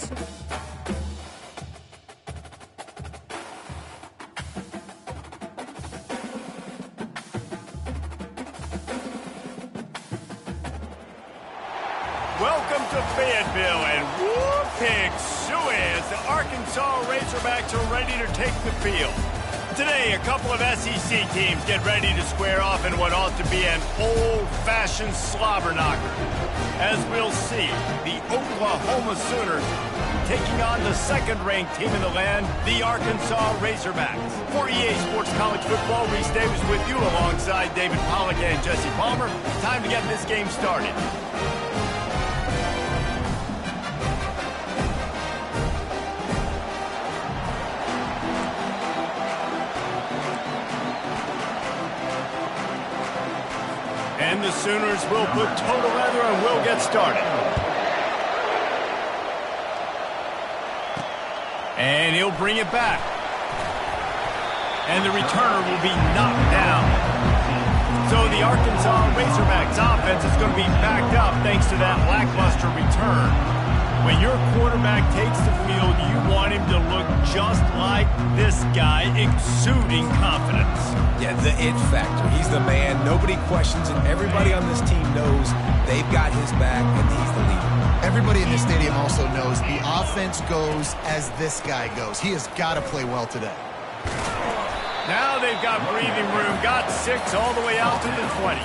Welcome to Fayetteville, and whoop, Pig Sooie as the Arkansas Razorbacks are ready to take the field. Today, a couple of SEC teams get ready to square off in what ought to be an old-fashioned slobber knocker. As we'll see, the Oklahoma Sooners taking on the second-ranked team in the land, the Arkansas Razorbacks. For EA Sports College Football, Reese Davis with you alongside David Pollack and Jesse Palmer. Time to get this game started. And the Sooners will put total leather and will get started. And he'll bring it back. And the returner will be knocked down. So the Arkansas Razorbacks offense is going to be backed up thanks to that lackluster return. When your quarterback takes the field, you want him to look just like this guy, exuding confidence. Yeah, the it factor. He's the man. Nobody questions it. Everybody on this team knows they've got his back, and he's the leader. Everybody in this stadium also knows the offense goes as this guy goes. He has got to play well today. Now they've got breathing room, got 6 all the way out to the 20.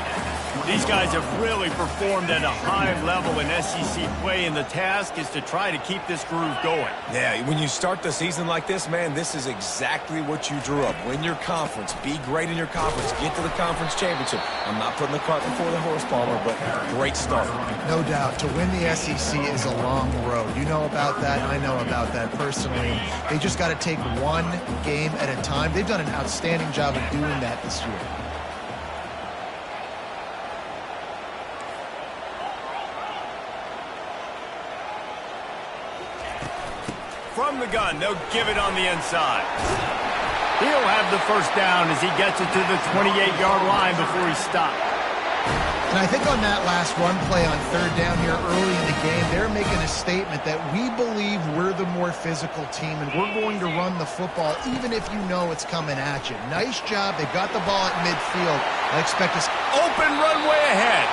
These guys have really performed at a high level in SEC play, and the task is to try to keep this groove going. Yeah, when you start the season like this, man, this is exactly what you drew up. Win your conference. Be great in your conference. Get to the conference championship. I'm not putting the cart before the horse, Palmer, but great start. No doubt. To win the SEC is a long road. You know about that. I know about that personally. They just got to take one game at a time. They've done an outstanding job of doing that this year. From the gun, they'll give it on the inside. He'll have the first down as he gets it to the 28-yard line before he stopped. And I think on that last run play on third down here early in the game, they're making a statement that we believe we're the more physical team and we're going to run the football even if you know it's coming at you. Nice job. They've got the ball at midfield. I expect us open runway ahead.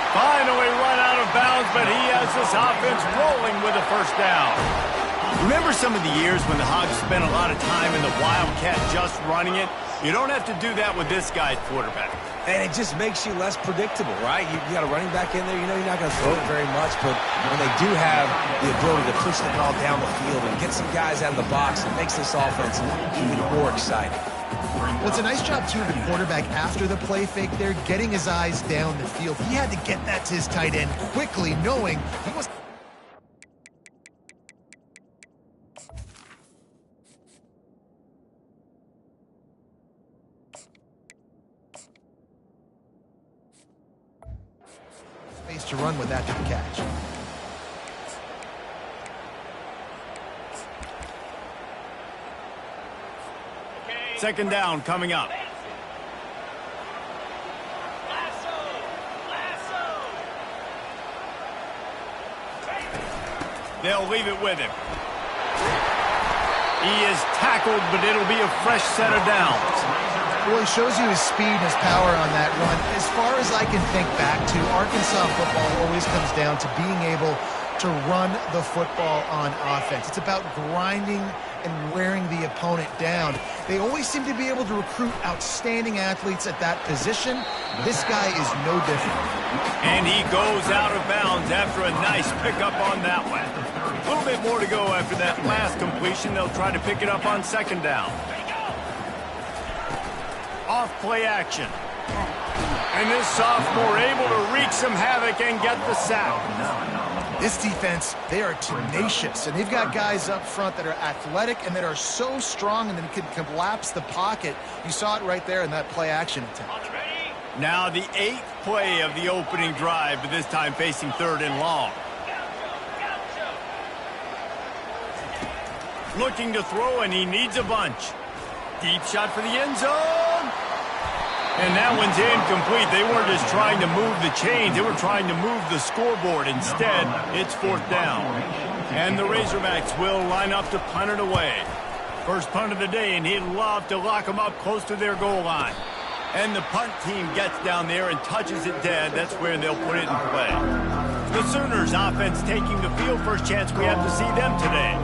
Finally run out of bounds, but he has this offense rolling with a first down. Remember some of the years when the Hogs spent a lot of time in the Wildcat just running it? You don't have to do that with this guy at quarterback. And it just makes you less predictable, right? You got a running back in there. You know you're not going to throw it very much, but when they do have the ability to push the ball down the field and get some guys out of the box, it makes this offense even more exciting. Well, it's a nice job, too, of the quarterback after the play fake there, getting his eyes down the field. He had to get that to his tight end quickly, knowing he was... to run with after the catch. Second down coming up. They'll leave it with him. He is tackled, but it'll be a fresh set of downs. Well, he shows you his speed and his power on that run. As far as I can think back to, Arkansas football always comes down to being able to run the football on offense. It's about grinding and wearing the opponent down. They always seem to be able to recruit outstanding athletes at that position. This guy is no different. And he goes out of bounds after a nice pickup on that one. A little bit more to go after that last completion. They'll try to pick it up on second down. Off play action. And this sophomore able to wreak some havoc and get the sack. This defense, they are tenacious, and they've got guys up front that are athletic and that are so strong and then can collapse the pocket. You saw it right there in that play action attempt. Now the 8th play of the opening drive, but this time facing third and long. Looking to throw, and he needs a bunch. Deep shot for the end zone. And that one's incomplete. They weren't just trying to move the chains. They were trying to move the scoreboard. Instead, it's 4th down. And the Razorbacks will line up to punt it away. First punt of the day, and he'd love to lock them up close to their goal line. And the punt team gets down there and touches it dead. That's where they'll put it in play. The Sooners offense taking the field. First chance we have to see them today.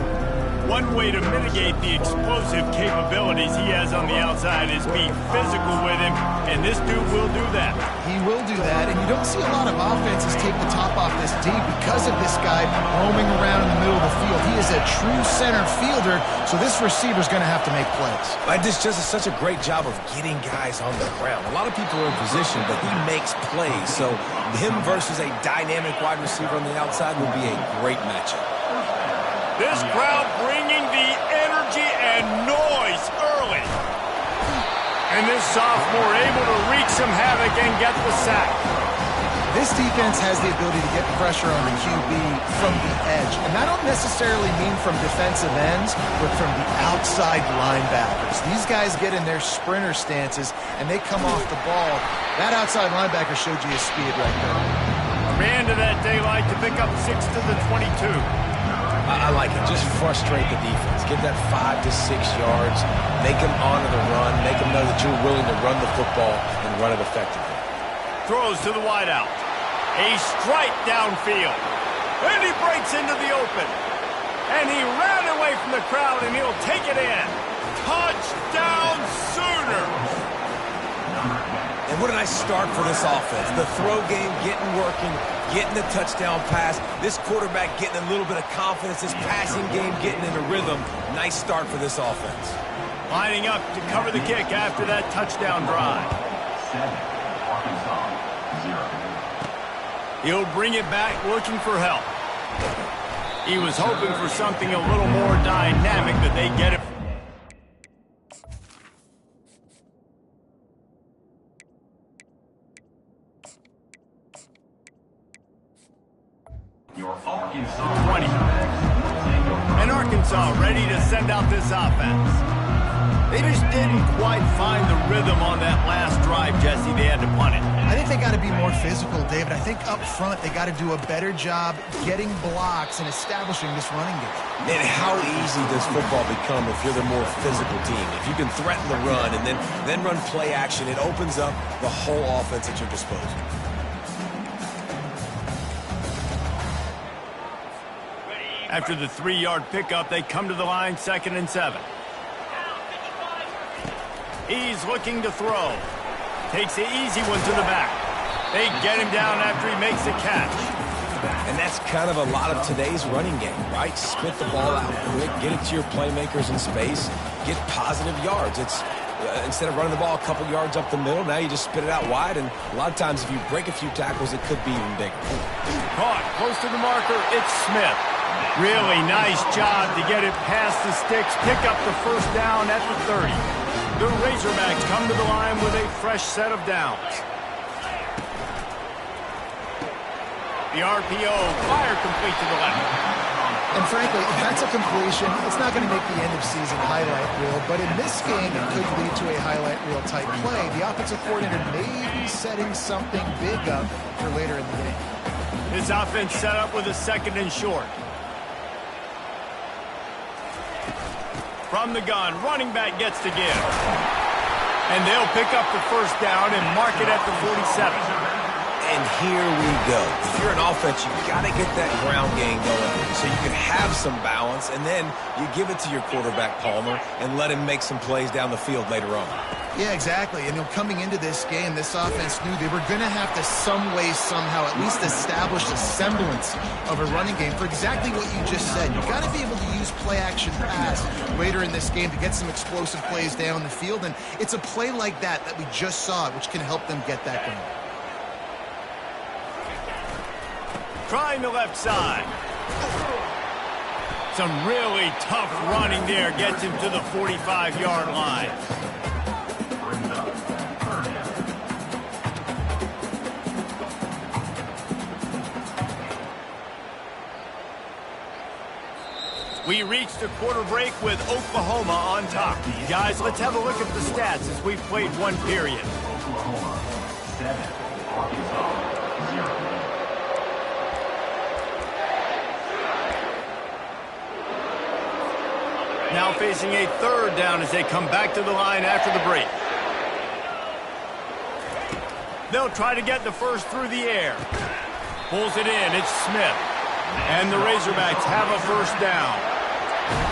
One way to mitigate the explosive capabilities he has on the outside is be physical with him, and this dude will do that. He will do that, and you don't see a lot of offenses take the top off this D because of this guy roaming around in the middle of the field. He is a true center fielder, so this receiver's going to have to make plays. This just is such a great job of getting guys on the ground. A lot of people are in position, but he makes plays, so him versus a dynamic wide receiver on the outside will be a great matchup. This crowd bringing the energy and noise early. And this sophomore able to wreak some havoc and get the sack. This defense has the ability to get pressure on the QB from the edge. And I don't necessarily mean from defensive ends, but from the outside linebackers. These guys get in their sprinter stances, and they come off the ball. That outside linebacker showed you his speed right there. Ran to that daylight to pick up 6 to the 22. I like it. Just frustrate the defense. Get that 5 to 6 yards. Make them honor the run. Make them know that you're willing to run the football and run it effectively. Throws to the wideout. A strike downfield. And he breaks into the open. And he ran away from the crowd, and he'll take it in. Touchdown Sooners! And what a nice start for this offense. The throw game getting working, getting the touchdown pass. This quarterback getting a little bit of confidence. This passing game getting in a rhythm. Nice start for this offense. Lining up to cover the kick after that touchdown drive. 7, Arkansas, 0. He'll bring it back looking for help. He was hoping for something a little more dynamic, but they get it. Your Arkansas 20. And Arkansas ready to send out this offense. They just didn't quite find the rhythm on that last drive, Jesse. They had to punt it. I think they got to be more physical, David. I think up front they got to do a better job getting blocks and establishing this running game. And how easy does football become if you're the more physical team? If you can threaten the run and then run play action, it opens up the whole offense at your disposal. After the 3-yard pickup, they come to the line, 2nd and 7. He's looking to throw. Takes the easy one to the back. They get him down after he makes the catch. And that's kind of a lot of today's running game, right? Spit the ball out quick, get it to your playmakers in space, get positive yards. It's instead of running the ball a couple yards up the middle, now you just spit it out wide, and a lot of times if you break a few tackles, it could be even bigger. Caught close to the marker, it's Smith. Really nice job to get it past the sticks, pick up the first down at the 30. The Razorbacks come to the line with a fresh set of downs. The RPO, fire complete to the left. And frankly, if that's a completion, it's not going to make the end-of-season highlight reel. But in this game, it could lead to a highlight reel type play. The offensive coordinator may be setting something big up for later in the game. This offense set up with a 2nd and short. From the gun, running back gets to give. And they'll pick up the first down and mark it at the 47. And here we go. If you're an offense, you've got to get that ground game going so you can have some balance, and then you give it to your quarterback, Palmer, and let him make some plays down the field later on. Yeah, exactly. And coming into this game, this offense knew they were going to have to some way, somehow, at least establish a semblance of a running game for exactly what you just said. You've got to be able to use play-action pass later in this game to get some explosive plays down the field, and it's a play like that we just saw, which can help them get that going. Trying the left side. Some really tough running there gets him to the 45-yard line. We reached the quarter break with Oklahoma on top. Guys, let's have a look at the stats as we've played one period. Oklahoma 7, Arkansas 0. Now facing a third down as they come back to the line after the break. They'll try to get the first through the air. Pulls it in. It's Smith. And the Razorbacks have a first down.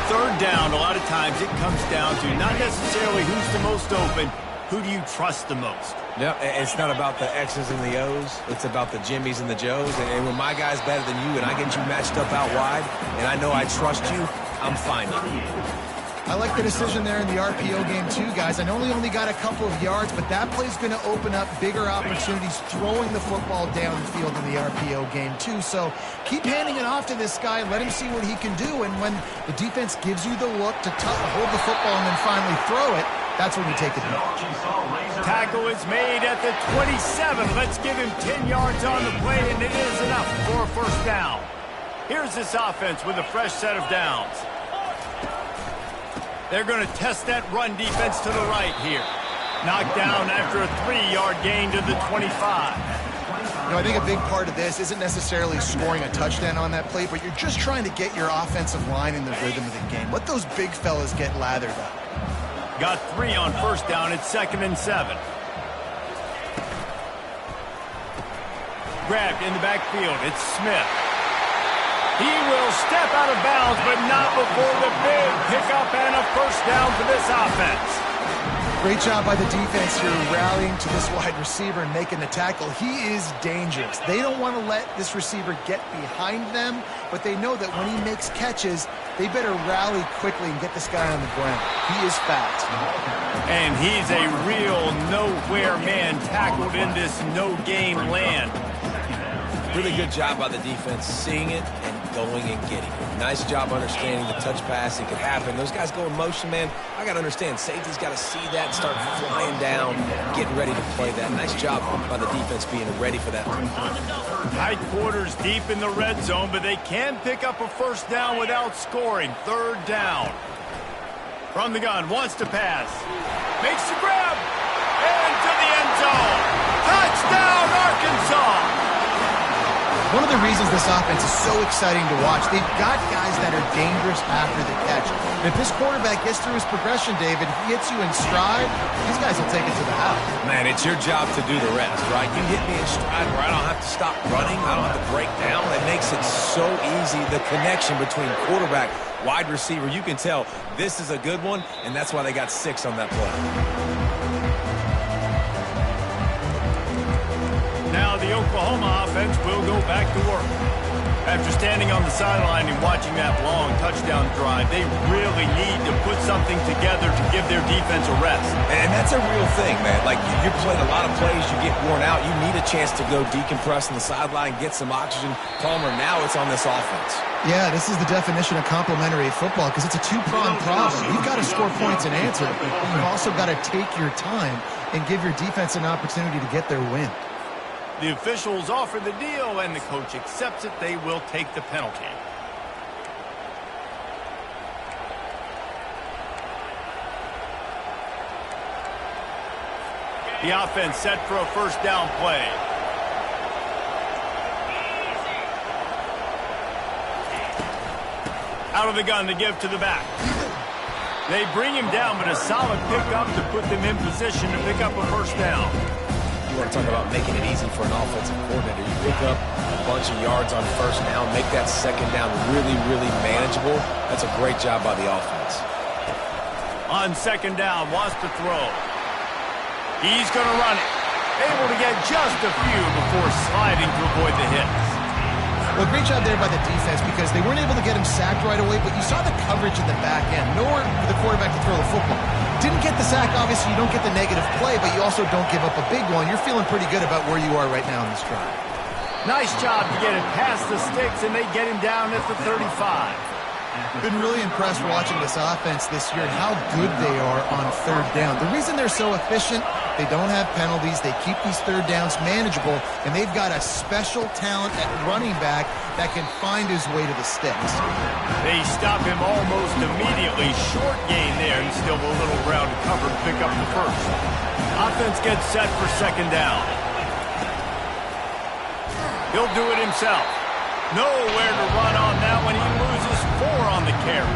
Third down, a lot of times it comes down to not necessarily who's the most open, who do you trust the most? No, it's not about the X's and the O's. It's about the Jimmies and the Joes. And when my guy's better than you and I get you matched up out wide and I know I trust you, I'm fine. I like the decision there in the RPO game too, guys. I know he only got a couple of yards, but that play's going to open up bigger opportunities throwing the football downfield in the RPO game too. So keep handing it off to this guy. Let him see what he can do. And when the defense gives you the look to hold the football and then finally throw it, that's when you take it down. Tackle is made at the 27. Let's give him 10 yards on the play, and it is enough for a first down. Here's this offense with a fresh set of downs. They're going to test that run defense to the right here. Knocked down after a 3-yard gain to the 25. You know, I think a big part of this isn't necessarily scoring a touchdown on that play, but you're just trying to get your offensive line in the rhythm of the game. Let those big fellas get lathered up. Got 3 on first down. It's 2nd and 7. Grabbed in the backfield. It's Smith. He will step out of bounds, but not before the big pickup and a first down for this offense. Great job by the defense here, rallying to this wide receiver and making the tackle. He is dangerous. They don't want to let this receiver get behind them, but they know that when he makes catches, they better rally quickly and get this guy on the ground. He is fast. And he's a real nowhere man, tackled in this no-game land. Really good job by the defense, seeing it and going and getting it. Nice job understanding the touch pass. It could happen. Those guys go in motion, man. I got to understand, safety's got to see that and start flying down, getting ready to play that. Nice job by the defense being ready for that. Tight quarters deep in the red zone, but they can pick up a first down without scoring. Third down. From the gun, wants to pass. Makes the grab. And to the end zone. Touchdown, Arkansas. One of the reasons this offense is so exciting to watch, they've got guys that are dangerous after the catch. And if this quarterback gets through his progression, David, he hits you in stride, these guys will take it to the house. Man, it's your job to do the rest, right? You hit me in stride where I don't have to stop running, I don't have to break down. It makes it so easy, the connection between quarterback, wide receiver. You can tell this is a good one, and that's why they got 6 on that play. Now the Oklahoma offense will go back to work. After standing on the sideline and watching that long touchdown drive, they really need to put something together to give their defense a rest. And that's a real thing, man. Like, you're playing a lot of plays, you get worn out, you need a chance to go decompress on the sideline, get some oxygen. Palmer, now it's on this offense. Yeah, this is the definition of complementary football because it's a two-pronged problem. You've got to score points and answer, but you've also got to take your time and give your defense an opportunity to get their win. The officials offer the deal, and the coach accepts it. They will take the penalty. The offense set for a first down play. Out of the gun to give to the back. They bring him down, but a solid pickup to put them in position to pick up a first down. You want to talk about making it easy for an offensive coordinator. You pick up a bunch of yards on first down, make that second down really, really manageable. That's a great job by the offense. On second down, wants to throw. He's going to run it. Able to get just a few before sliding to avoid the hits. Well, great job there by the defense because they weren't able to get him sacked right away, but you saw the coverage in the back end. Nowhere for the quarterback to throw the football. Didn't get the sack, obviously you don't get the negative play, but you also don't give up a big one. You're feeling pretty good about where you are right now in this drive. Nice job to get it past the sticks, and they get him down at the 35. Been really impressed watching this offense this year and how good they are on third down. The reason they're so efficient, they don't have penalties, they keep these third downs manageable, and they've got a special talent at running back that can find his way to the sticks. They stop him almost immediately. Short gain there, and still a little ground to cover to pick up the first. Offense gets set for second down. He'll do it himself. Nowhere to run on that one. He loses 4 on the carry.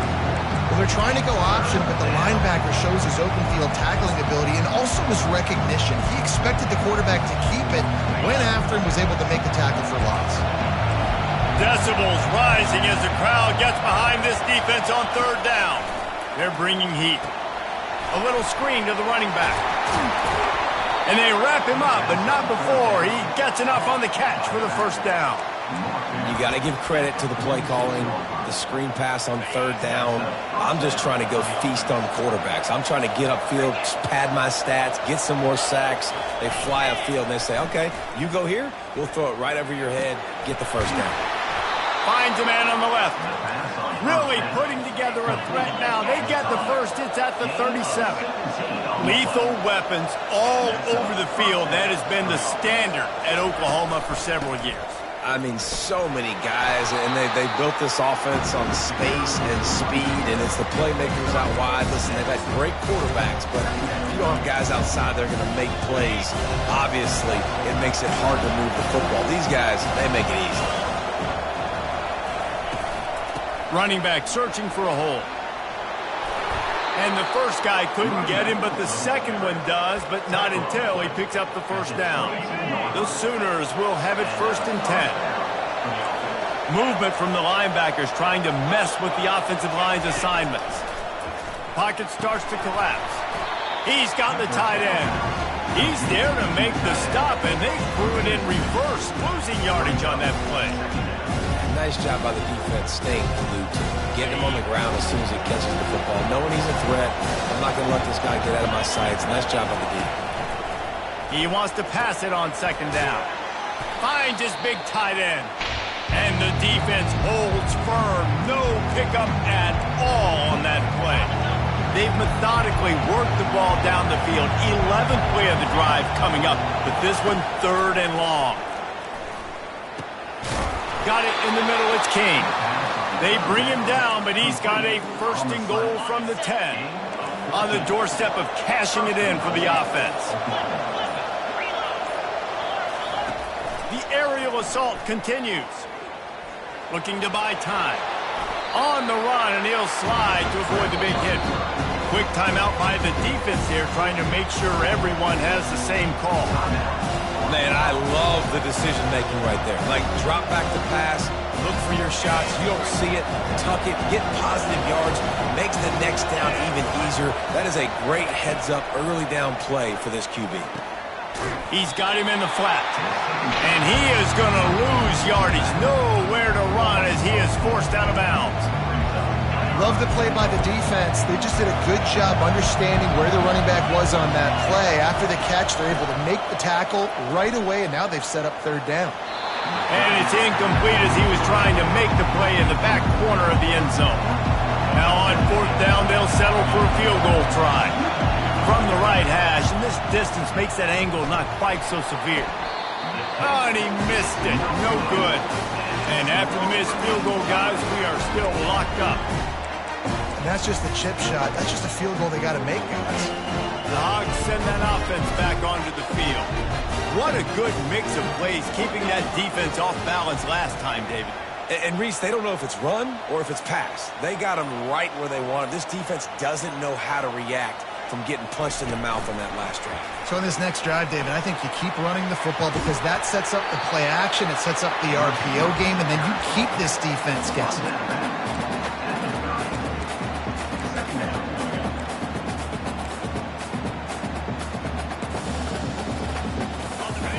Well, they're trying to go option, but the linebacker shows his open field tackling ability and also his recognition. He expected the quarterback to keep it, went after him, was able to make the tackle for loss. Decibels rising as the crowd gets behind this defense on third down. They're bringing heat. A little screen to the running back. And they wrap him up, but not before he gets enough on the catch for the first down. You got to give credit to the play calling, the screen pass on third down. I'm just trying to go feast on quarterbacks. I'm trying to get upfield, pad my stats, get some more sacks. They fly upfield, and they say, okay, you go here, we'll throw it right over your head, get the first down. Finds a man on the left. Really putting together a threat now. They get the first. It's at the 37. Lethal weapons all over the field. That has been the standard at Oklahoma for several years. I mean, so many guys, and they built this offense on space and speed, and it's the playmakers out wide. Listen, they've had great quarterbacks, but if you don't have guys outside, they're going to make plays. Obviously, it makes it hard to move the football. These guys, they make it easy. Running back searching for a hole. And the first guy couldn't get him, but the second one does, but not until he picks up the first down. The Sooners will have it 1st and 10. Movement from the linebackers trying to mess with the offensive line's assignments. Pocket starts to collapse. He's got the tight end. He's there to make the stop, and they threw it in reverse, losing yardage on that play. Nice job by the defense staying glued to him. Getting him on the ground as soon as he catches the football. Knowing he's a threat, I'm not going to let this guy get out of my sights. Nice job by the defense. He wants to pass it on second down. Finds his big tight end. And the defense holds firm. No pickup at all on that play. They've methodically worked the ball down the field. 11th play of the drive coming up, but this one 3rd and long. Got it in the middle, it's King. They bring him down, but he's got a 1st and goal from the 10. On the doorstep of cashing it in for the offense. The aerial assault continues. Looking to buy time. On the run, and he'll slide to avoid the big hit. Quick timeout by the defense here, trying to make sure everyone has the same call. Man, I love the decision-making right there. Like, drop back to pass, look for your shots. You don't see it, tuck it, get positive yards, makes the next down even easier. That is a great heads-up, early down play for this QB. He's got him in the flat. And he is going to lose yardage. Nowhere to run as he is forced out of bounds. Love the play by the defense. They just did a good job understanding where the running back was on that play. After the catch, they're able to make the tackle right away, and now they've set up third down. And it's incomplete as he was trying to make the play in the back corner of the end zone. Now on 4th down, they'll settle for a field goal try. From the right hash, and this distance makes that angle not quite so severe. Oh, and he missed it. No good. And after the missed field goal, guys, we are still locked up. And that's just a chip shot. That's just a field goal they got to make, guys. The Hogs send that offense back onto the field. What a good mix of plays, keeping that defense off balance last time, David. And Reese, they don't know if it's run or if it's pass. They got them right where they want them. This defense doesn't know how to react from getting punched in the mouth on that last drive. So in this next drive, David, I think you keep running the football because that sets up the play action, it sets up the RPO game, and then you keep this defense guessing.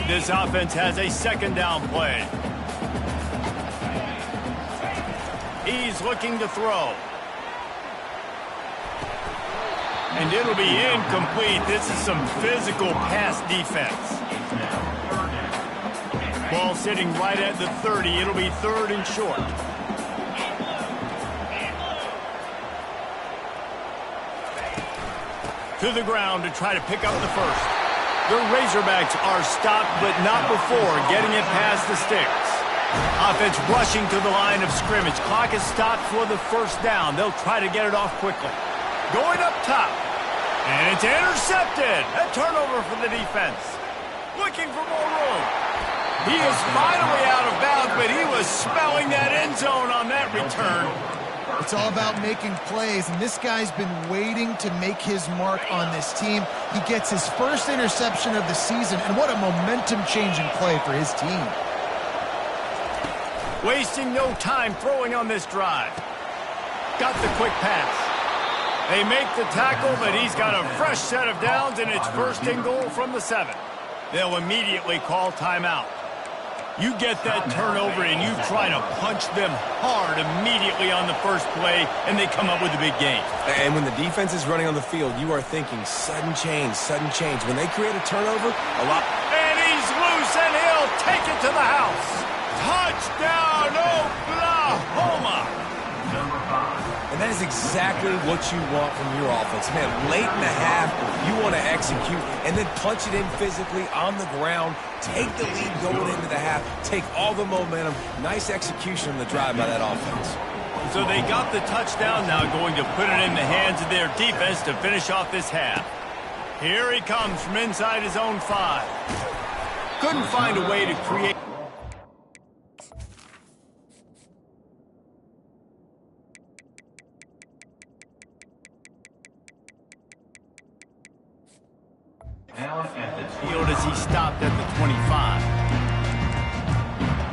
This offense has a 2nd down play. He's looking to throw. And it'll be incomplete. This is some physical pass defense. Ball sitting right at the 30. It'll be 3rd and short. To the ground to try to pick up the first. The Razorbacks are stopped, but not before getting it past the sticks. Offense rushing to the line of scrimmage. Clock is stopped for the first down. They'll try to get it off quickly. Going up top. And it's intercepted. A turnover for the defense. Looking for more room. He is finally out of bounds, but he was smelling that end zone on that return. It's all about making plays, and this guy's been waiting to make his mark on this team. He gets his first interception of the season, and what a momentum-changing play for his team. Wasting no time throwing on this drive. Got the quick pass. They make the tackle, but he's got a fresh set of downs, and it's first and goal from the 7. They'll immediately call timeout. You get that turnover, and you try to punch them hard immediately on the first play, and they come up with a big gain. And when the defense is running on the field, you are thinking sudden change, sudden change. When they create a turnover, a lot... And he's loose, and he'll take it to the house. Touchdown, Oklahoma! And that is exactly what you want from your offense. Man, late in the half, you want to execute and then punch it in physically on the ground, take the lead going into the half, take all the momentum. Nice execution on the drive by that offense. So they got the touchdown, now going to put it in the hands of their defense to finish off this half. Here he comes from inside his own 5. Couldn't find a way to create... field as he stopped at the 25.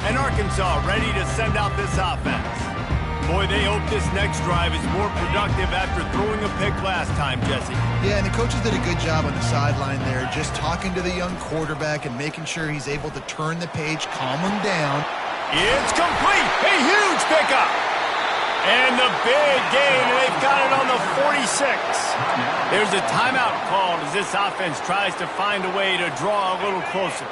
And Arkansas ready to send out this offense. Boy, they hope this next drive is more productive after throwing a pick last time, Jesse. Yeah, and the coaches did a good job on the sideline there, just talking to the young quarterback and making sure he's able to turn the page, calm him down. It's complete! A huge pickup! And the big gain, and they've got it on the 46. There's a timeout called as this offense tries to find a way to draw a little closer.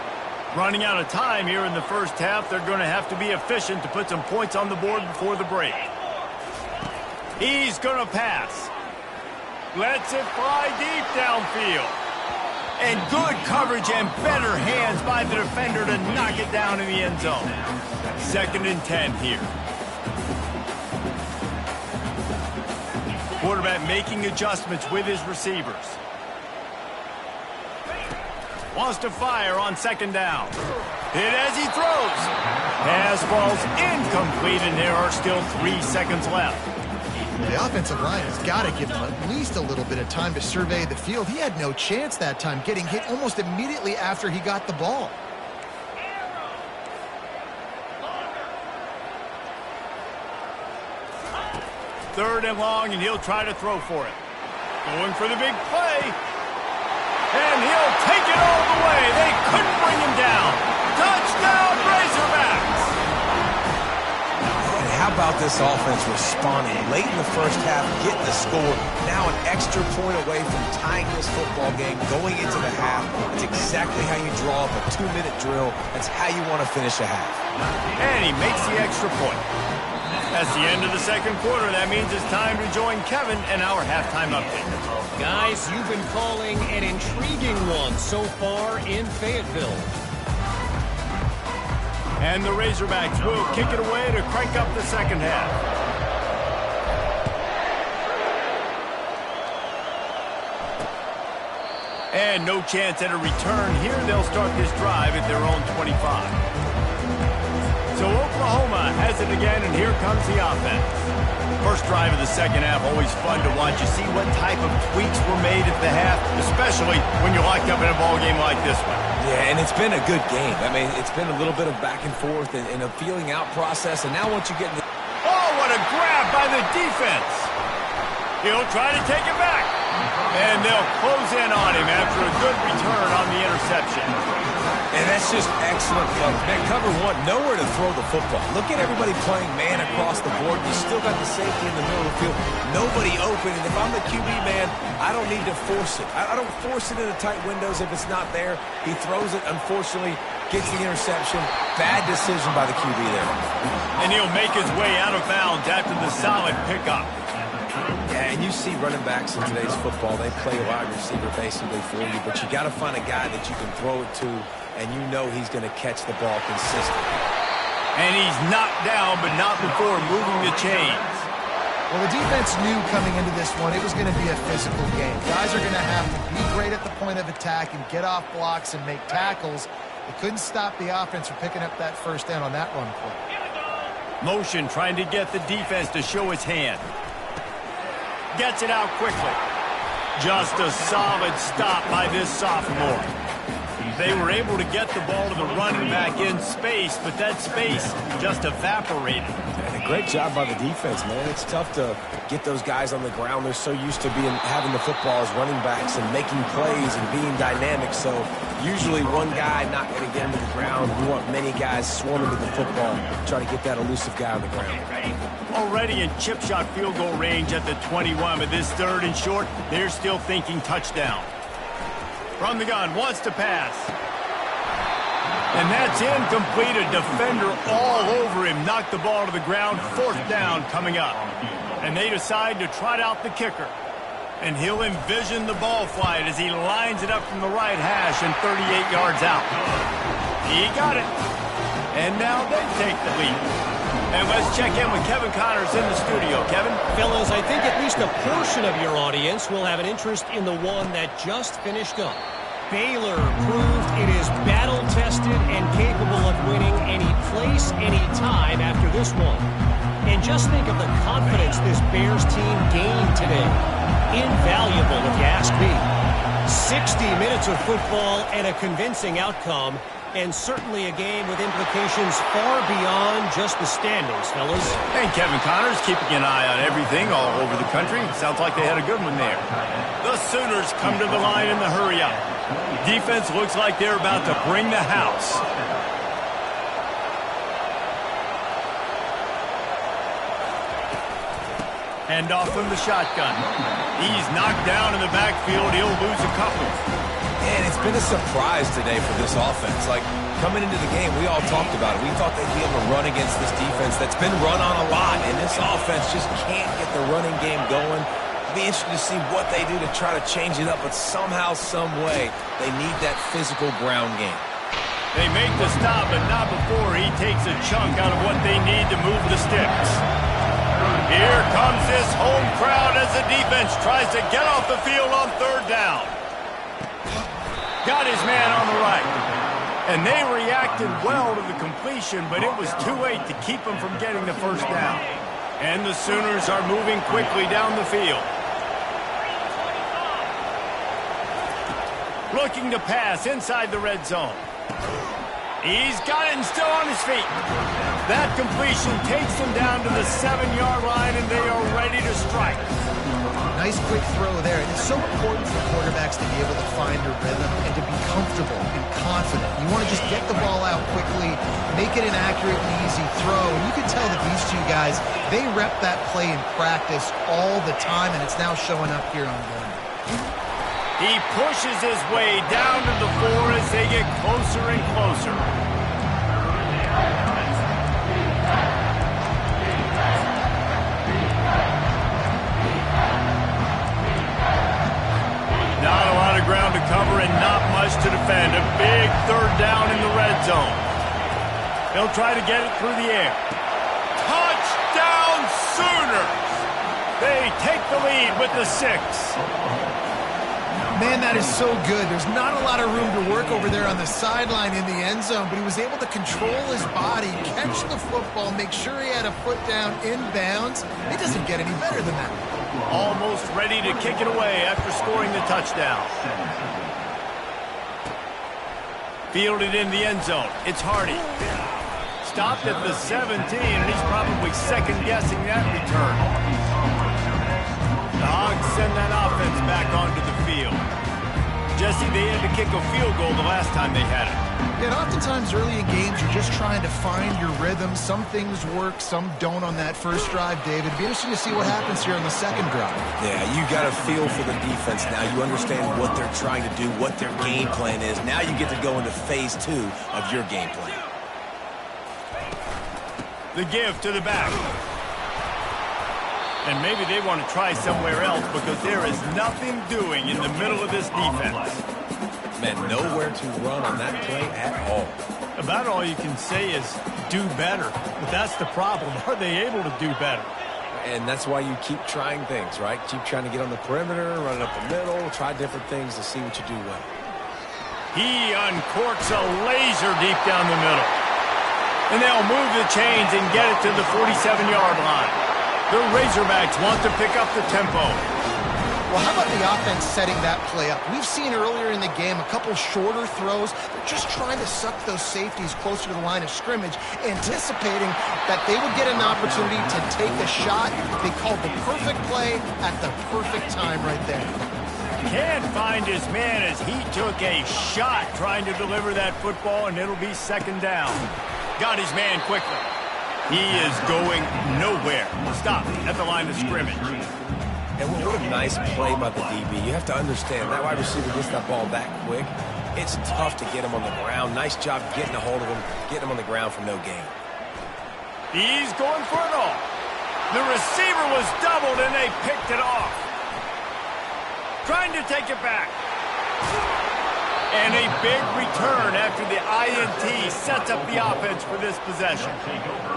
Running out of time here in the first half, they're going to have to be efficient to put some points on the board before the break. He's going to pass. Lets it fly deep downfield. And good coverage and better hands by the defender to knock it down in the end zone. 2nd and 10 here. Quarterback making adjustments with his receivers. Wants to fire on 2nd down. Hit as he throws. Pass falls incomplete, and there are still 3 seconds left. The offensive line has got to give him at least a little bit of time to survey the field. He had no chance that time, getting hit almost immediately after he got the ball. Third and long, and he'll try to throw for it. Going for the big play. And he'll take it all the way. They couldn't bring him down. Touchdown, Razorbacks! And how about this offense responding late in the first half, getting the score, now an extra point away from tying this football game, going into the half. It's exactly how you draw up a 2-minute drill. That's how you want to finish a half. And he makes the extra point. That's the end of the second quarter. That means it's time to join Kevin and our halftime update. Guys, you've been calling an intriguing one so far in Fayetteville. And the Razorbacks will kick it away to crank up the second half. And no chance at a return here. They'll start this drive at their own 25. So Oklahoma has it again, and here comes the offense. First drive of the second half, always fun to watch. You see what type of tweaks were made at the half, especially when you're locked up in a ball game like this one. Yeah, and it's been a good game. I mean, it's been a little bit of back and forth and a feeling out process, and now once you get in the... Oh, what a grab by the defense. He'll try to take it back. And they'll close in on him after a good return on the interception. And that's just excellent coverage. Man, cover one, nowhere to throw the football. Look at everybody playing man across the board. You still got the safety in the middle of the field. Nobody open. And if I'm the QB man, I don't need to force it. I don't force it into tight windows if it's not there. He throws it, unfortunately, gets the interception. Bad decision by the QB there. And he'll make his way out of bounds after the solid pickup. Yeah, and And you see running backs in today's football, they play wide receiver basically for you, but you got to find a guy that you can throw it to, and you know he's going to catch the ball consistently. And he's knocked down, but not before moving the chains. Well, the defense knew coming into this one it was going to be a physical game. Guys are going to have to be great at the point of attack and get off blocks and make tackles. They couldn't stop the offense from picking up that first down on that run play. Motion trying to get the defense to show his hand. Gets it out quickly. Just a solid stop by this sophomore. They were able to get the ball to the running back in space, but that space just evaporated. And a great job by the defense, man. It's tough to get those guys on the ground. They're so used to having the football as running backs and making plays and being dynamic. So usually one guy not going to get him to the ground. We want many guys swarming to the football, try to get that elusive guy on the ground. Already in chip shot field goal range at the 21, but this third and short, they're still thinking touchdown. From the gun, wants to pass. And that's incomplete. A defender all over him. Knocked the ball to the ground. Fourth down coming up. And they decide to trot out the kicker. And he'll envision the ball flight as he lines it up from the right hash and 38 yards out. He got it. And now they take the lead. And let's check in with Kevin Connors in the studio. Kevin? Fellas, I think at least a portion of your audience will have an interest in the one that just finished up. Baylor proved it is battle-tested and capable of winning any place, any time after this one. And just think of the confidence this Bears team gained today. Invaluable, if you ask me. 60 minutes of football and a convincing outcome. And certainly a game with implications far beyond just the standings, fellas. And Kevin Connors keeping an eye on everything all over the country. Sounds like they had a good one there. The Sooners come to the line in the hurry-up. Defense looks like they're about to bring the house. Hand off from the shotgun. He's knocked down in the backfield. He'll lose a couple. And it's been a surprise today for this offense. Like, coming into the game, we all talked about it. We thought they'd be able to run against this defense that's been run on a lot, and this offense just can't get the running game going. It'll be interesting to see what they do to try to change it up, but somehow, some way, they need that physical ground game. They make the stop, but not before he takes a chunk out of what they need to move the sticks. Here comes this home crowd as the defense tries to get off the field on third down. Got his man on the right. And they reacted well to the completion, but it was too late to keep him from getting the first down. And the Sooners are moving quickly down the field. Looking to pass inside the red zone. He's got it and still on his feet. That completion takes him down to the 7-yard line, and they are ready to strike. Nice quick throw there. And it's so important for quarterbacks to be able to find a rhythm and to be comfortable and confident. You want to just get the ball out quickly, make it an accurate and easy throw. And you can tell that these two guys, they rep that play in practice all the time, and it's now showing up here on Monday. He pushes his way down to the 4 as they get closer and closer. Not a lot of ground to cover and not much to defend. A big third down in the red zone. He'll try to get it through the air. Touchdown Sooners! They take the lead with the 6. Man, that is so good. There's not a lot of room to work over there on the sideline in the end zone, but he was able to control his body, catch the football, make sure he had a foot down inbounds. It doesn't get any better than that. Almost ready to kick it away after scoring the touchdown. Fielded in the end zone. It's Hardy. Stopped at the 17, and he's probably second-guessing that return. The Hogs send that offense back onto the field. Jesse, they had to kick a field goal the last time they had it. And oftentimes early in games, you're just trying to find your rhythm. Some things work, some don't on that first drive, David. It'd be interesting to see what happens here on the second drive. Yeah, you got a feel for the defense now. You understand what they're trying to do, what their game plan is. Now you get to go into phase 2 of your game plan. The give to the back. And maybe they want to try somewhere else because there is nothing doing in the middle of this defense. Man, nowhere to run on that play at all. About all you can say is do better. But that's the problem. Are they able to do better? And that's why you keep trying things, right? Keep trying to get on the perimeter, run it up the middle, try different things to see what you do well. He uncorks a laser deep down the middle. And they'll move the chains and get it to the 47-yard line. The Razorbacks want to pick up the tempo. Well, how about the offense setting that play up? We've seen earlier in the game a couple shorter throws. They're just trying to suck those safeties closer to the line of scrimmage, anticipating that they would get an opportunity to take a shot. They called the perfect play at the perfect time right there. Can't find his man as he took a shot trying to deliver that football, and it'll be second down. Got his man quickly. He is going nowhere. Stop at the line of scrimmage. And what a nice play by the DB. You have to understand, that wide receiver gets that ball that quick. It's tough to get him on the ground. Nice job getting a hold of him, getting him on the ground for no gain. He's going for it all. The receiver was doubled, and they picked it off. Trying to take it back. And a big return after the INT sets up the offense for this possession.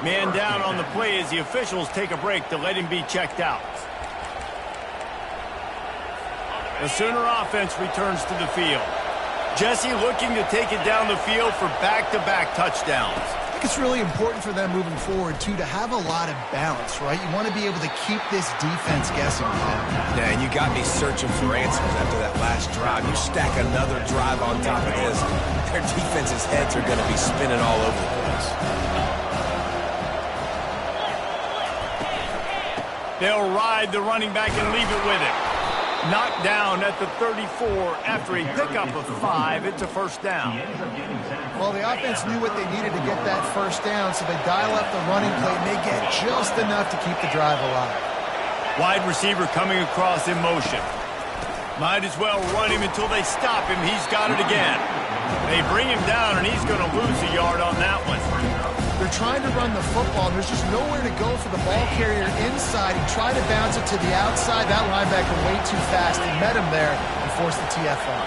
Man down on the play as the officials take a break to let him be checked out. The Sooner offense returns to the field. Jesse looking to take it down the field for back-to-back touchdowns. I think it's really important for them moving forward, too, to have a lot of balance, right? You want to be able to keep this defense guessing. Yeah, and you got me searching for answers after that last drive. You stack another drive on top of this, their defense's heads are going to be spinning all over the place. They'll ride the running back and leave it with him. Knocked down at the 34 after a pickup of 5. It's a first down. Well, the offense knew what they needed to get that first down, so they dial up the running play, and they get just enough to keep the drive alive. Wide receiver coming across in motion. Might as well run him until they stop him. He's got it again. They bring him down, and he's going to lose a yard on that one. They're trying to run the football, and there's just nowhere to go for the ball carrier inside. He tried to bounce it to the outside. That linebacker way too fast. He met him there and forced the TFL.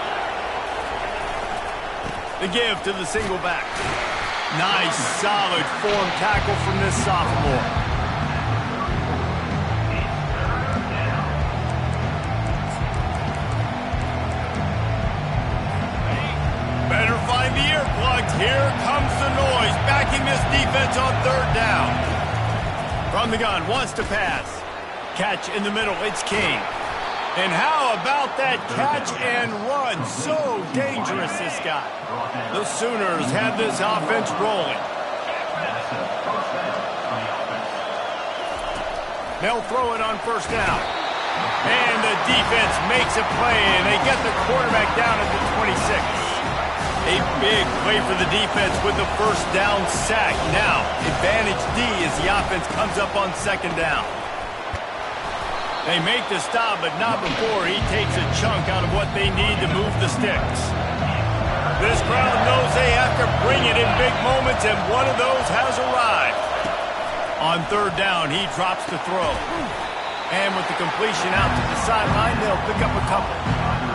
The give to the single back. Nice, solid form tackle from this sophomore. Better find the earplugs. Here comes the noise, backing this defense on third down. From the gun, wants to pass. Catch in the middle, it's King. And how about that catch and run? So dangerous, this guy. The Sooners have this offense rolling. They'll throw it on first down. And the defense makes a play, and they get the quarterback down at the 26. A big play for the defense with the first down sack. Now, advantage D as the offense comes up on second down. They make the stop, but not before he takes a chunk out of what they need to move the sticks. This crowd knows they have to bring it in big moments, and one of those has arrived. On third down, he drops the throw. And with the completion out to the sideline, they'll pick up a couple.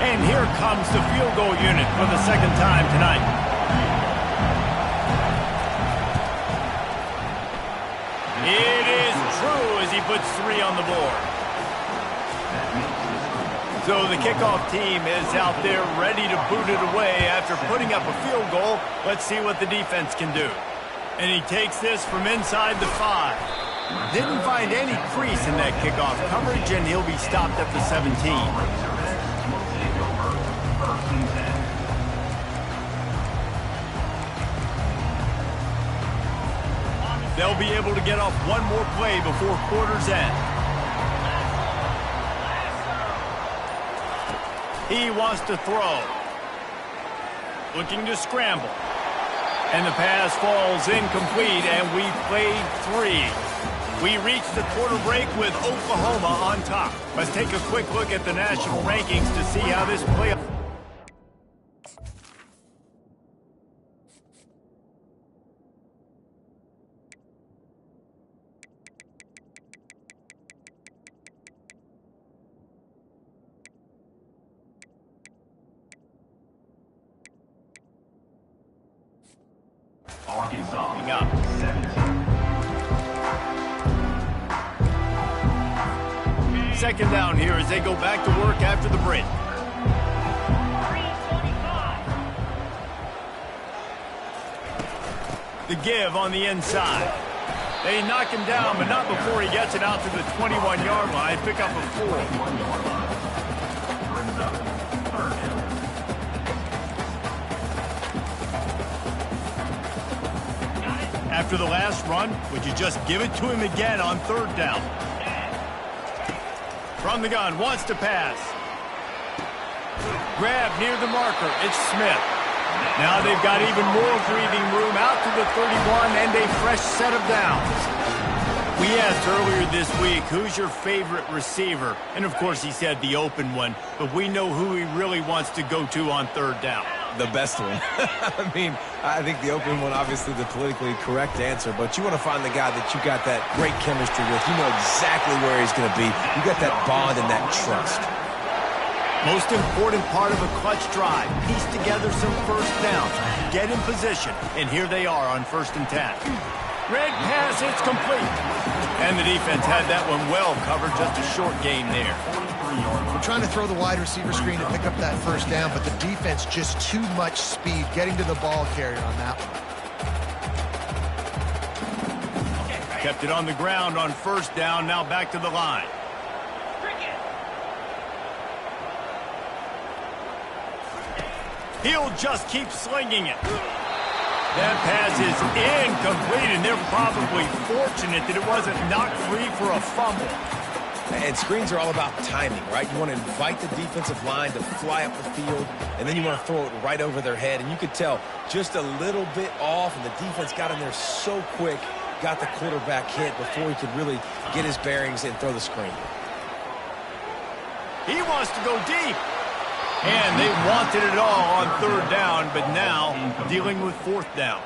And here comes the field goal unit for the second time tonight. It is true as he puts 3 on the board. So the kickoff team is out there ready to boot it away after putting up a field goal. Let's see what the defense can do. And he takes this from inside the 5. Didn't find any crease in that kickoff coverage, and he'll be stopped at the 17. They'll be able to get off one more play before quarter's end. He wants to throw. Looking to scramble. And the pass falls incomplete, and we played 3. We reached the quarter break with Oklahoma on top. Let's take a quick look at the national rankings to see how this playoff. second down here as they go back to work after the break. The give on the inside. They knock him down, but not before he gets it out to the 21-yard line. Pick up a 4. After the last run, would you just give it to him again on third down? From the gun, wants to pass. Grab near the marker. It's Smith. Now they've got even more breathing room out to the 31 and a fresh set of downs. We asked earlier this week, who's your favorite receiver? And of course he said the open one, but we know who he really wants to go to on third down. The best one. I mean, I think the open one, obviously the politically correct answer, but you want to find the guy that you got that great chemistry with. You know exactly where he's going to be. You got that bond and that trust. Most important part of a clutch drive, piece together some first downs, get in position, and here they are on 1st and 10. Red pass, it's complete. And the defense had that one well covered, just a short gain there. We're trying to throw the wide receiver screen to pick up that first down, but the defense just too much speed getting to the ball carrier on that one. Kept it on the ground on 1st down, now back to the line. He'll just keep slinging it. That pass is incomplete, and they're probably fortunate that it wasn't knocked free for a fumble. And screens are all about timing, right? You want to invite the defensive line to fly up the field, and then you want to throw it right over their head. And you could tell just a little bit off, and the defense got in there so quick, got the quarterback hit before he could really get his bearings and throw the screen. He wants to go deep. And they wanted it all on 3rd down, but now dealing with 4th down.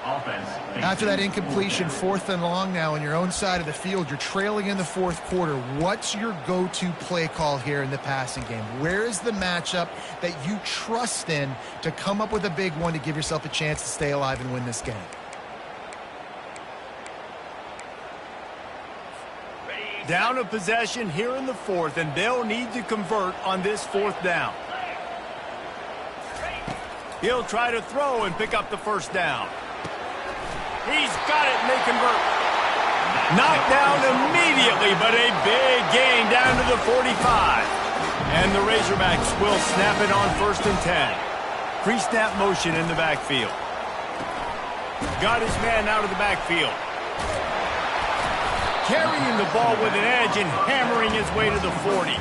After that incompletion, 4th and long now on your own side of the field, you're trailing in the 4th quarter. What's your go-to play call here in the passing game? Where is the matchup that you trust in to come up with a big one to give yourself a chance to stay alive and win this game? Down a possession here in the 4th, and they'll need to convert on this 4th down. He'll try to throw and pick up the 1st down. He's got it, and they convert. Knocked down immediately, but a big gain down to the 45. And the Razorbacks will snap it on 1st and 10. Pre-snap motion in the backfield. Got his man out of the backfield. Carrying the ball with an edge and hammering his way to the 40.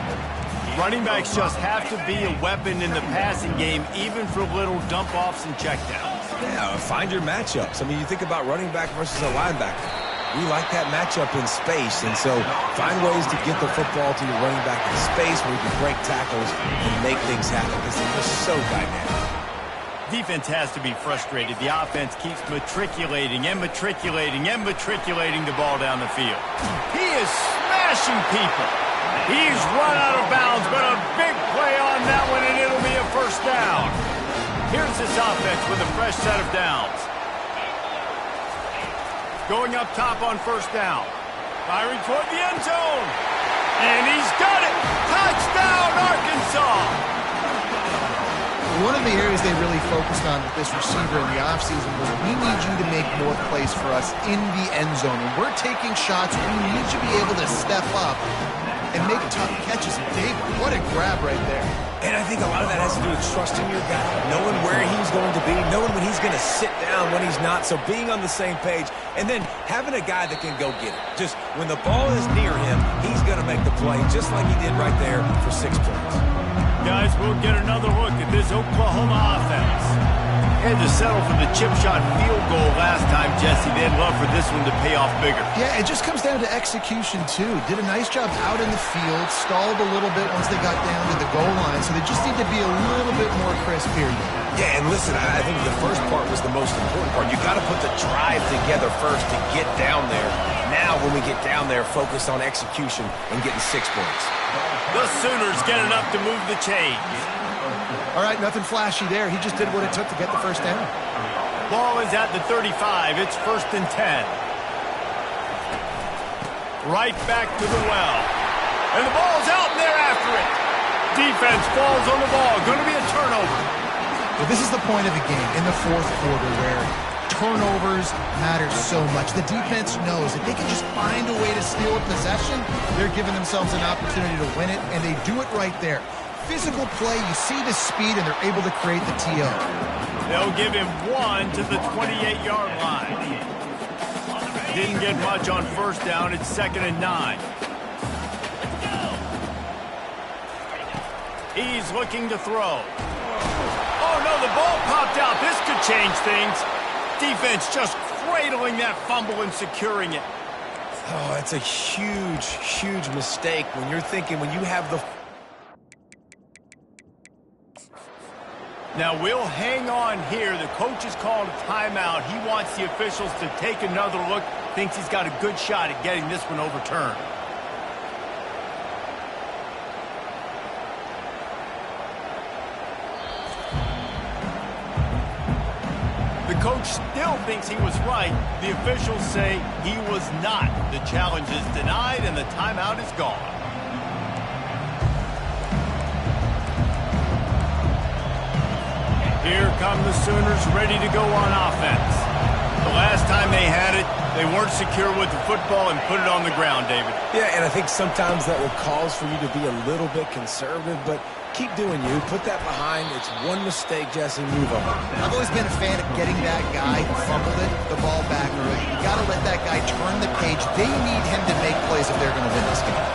Running backs just have to be a weapon in the passing game, even for little dump-offs and checkdowns. Yeah, find your matchups. I mean, you think about running back versus a linebacker. We like that matchup in space, and so find ways to get the football to your running back in space where you can break tackles and make things happen because they're just so dynamic. Defense has to be frustrated. The offense keeps matriculating and matriculating and matriculating the ball down the field. He is smashing people. He's run out of bounds, but a big play on that one, and it'll be a 1st down. Here's this offense with a fresh set of downs. Going up top on 1st down. Firing toward the end zone. And he's got it. Touchdown, Arkansas. One of the areas they really focused on with this receiver in the offseason was we need you to make more plays for us in the end zone. When we're taking shots, we need you to be able to step up and make tough catches. Dave, what a grab right there. And I think a lot of that has to do with trusting your guy, knowing where he's going to be, knowing when he's going to sit down, when he's not. So being on the same page, and then having a guy that can go get it. Just when the ball is near him, he's going to make the play, just like he did right there for 6 points. Guys, we'll get another look at this Oklahoma offense. Had to settle for the chip shot field goal last time, Jesse. They'd love for this one to pay off bigger. Yeah, it just comes down to execution, too. Did a nice job out in the field, stalled a little bit once they got down to the goal line, so they just need to be a little bit more crisp here. Yeah, and listen, I think the first part was the most important part. You got to put the drive together first to get down there. Now, when we get down there, focus on execution and getting 6 points. The Sooners get enough to move the chains. All right, nothing flashy there. He just did what it took to get the 1st down. Ball is at the 35. It's 1st and 10. Right back to the well. And the ball's out, and they're defense falls on the ball. Going to be a turnover. Well, this is the point of the game in the fourth quarter where turnovers matter so much. The defense knows if they can just find a way to steal a possession, they're giving themselves an opportunity to win it, and they do it right there. Physical play, you see the speed, and they're able to create the TO. They'll give him 1 to the 28-yard line. Didn't get much on first down. It's 2nd and 9. He's looking to throw. Oh, no, the ball popped out. This could change things. Defense just cradling that fumble and securing it. Oh, that's a huge, huge mistake when you're thinking when you have the... Now, we'll hang on here. The coach has called a timeout. He wants the officials to take another look. Thinks he's got a good shot at getting this one overturned. The coach still thinks he was right. The officials say he was not. The challenge is denied, and the timeout is gone. Here come the Sooners ready to go on offense. The last time they had it, they weren't secure with the football and put it on the ground, David. Yeah, and I think sometimes that will cause for you to be a little bit conservative, but keep doing you. Put that behind. It's one mistake, Jesse. Move on. I've always been a fan of getting that guy who fumbled it, the ball back early. You got to let that guy turn the page. They need him to make plays if they're going to win this game.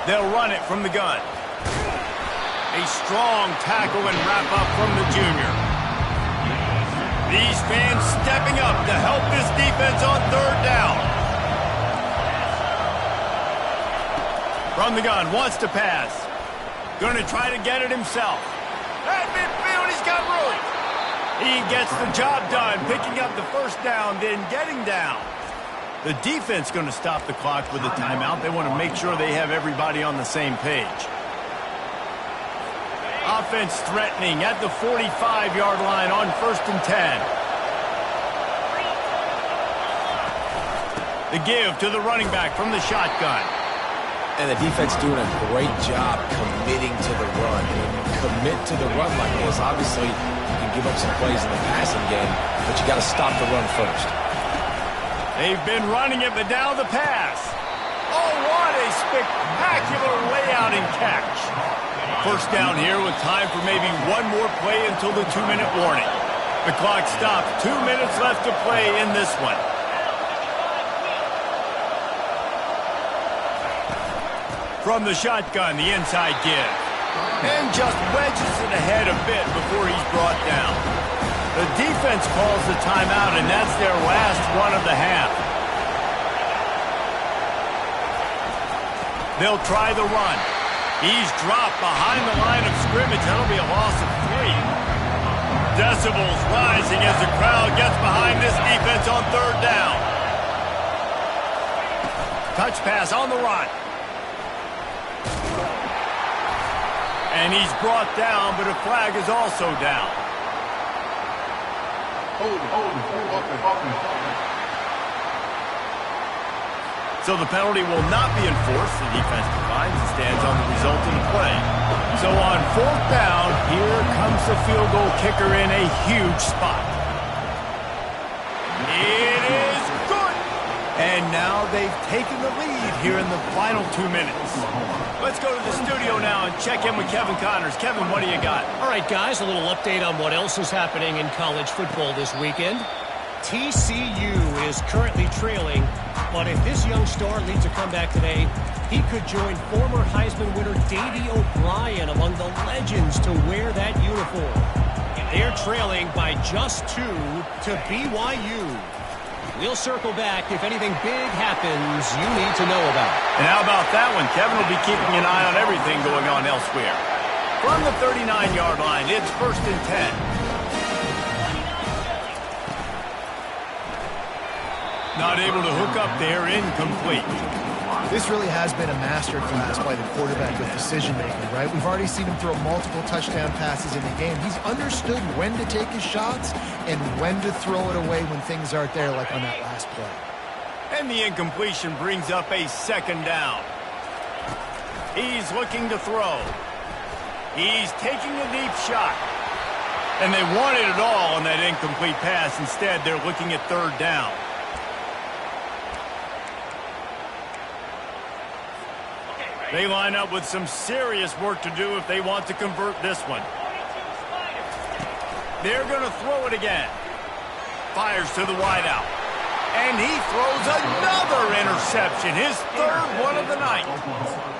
They'll run it from the gun. A strong tackle and wrap up from the junior. These fans stepping up to help this defense on 3rd down. From the gun, wants to pass. Going to try to get it himself. At midfield, he's got room. He gets the job done, picking up the first down, then getting down. The defense going to stop the clock with a timeout. They want to make sure they have everybody on the same page. Offense threatening at the 45-yard line on 1st and 10. The give to the running back from the shotgun. And the defense doing a great job committing to the run. When you commit to the run like this, obviously you can give up some plays in the passing game, but you got to stop the run first. They've been running it, but now the pass. Oh, what a spectacular layout and catch. First down here with time for maybe one more play until the 2-minute warning. The clock stops. 2 minutes left to play in this one. From the shotgun, the inside give. And just wedges it ahead a bit before he's brought down. The defense calls the timeout, and that's their last one of the half. They'll try the run. He's dropped behind the line of scrimmage. That'll be a loss of 3. Decibels rising as the crowd gets behind this defense on 3rd down. Touch pass on the run. And he's brought down, but a flag is also down. So the penalty will not be enforced. The defense defines and stands on the result of the play. So on 4th down, here comes the field goal kicker in a huge spot. It is good. And now they've taken the lead here in the final 2 minutes. Let's go to the studio now and check in with Kevin Connors. Kevin, what do you got? All right, guys, a little update on what else is happening in college football this weekend. TCU is currently trailing, but if this young star leads a comeback today, he could join former Heisman winner Davey O'Brien among the legends to wear that uniform. They're trailing by just 2 to BYU. We'll circle back if anything big happens you need to know about. And how about that one? Kevin will be keeping an eye on everything going on elsewhere. From the 39-yard line, it's 1st and 10. Not able to hook up there, incomplete. This really has been a masterclass by the quarterback with decision-making, right? We've already seen him throw multiple touchdown passes in the game. He's understood when to take his shots and when to throw it away when things aren't there, like on that last play. And the incompletion brings up a 2nd down. He's looking to throw. He's taking a deep shot. And they wanted it all on that incomplete pass. Instead, they're looking at third down. They line up with some serious work to do if they want to convert this one. They're going to throw it again. Fires to the wideout. And he throws another interception, his third one of the night.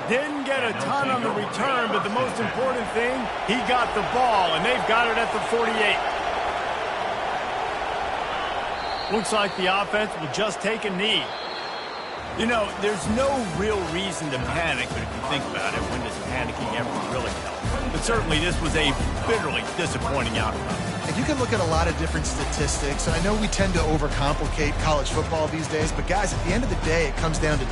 Didn't get a ton on the return, but the most important thing, he got the ball, and they've got it at the 48. Looks like the offense will just take a knee. You know, there's no real reason to panic, but if you think about it, when does panicking ever really help? But certainly this was a bitterly disappointing outcome. And you can look at a lot of different statistics, and I know we tend to overcomplicate college football these days, but guys, at the end of the day, it comes down to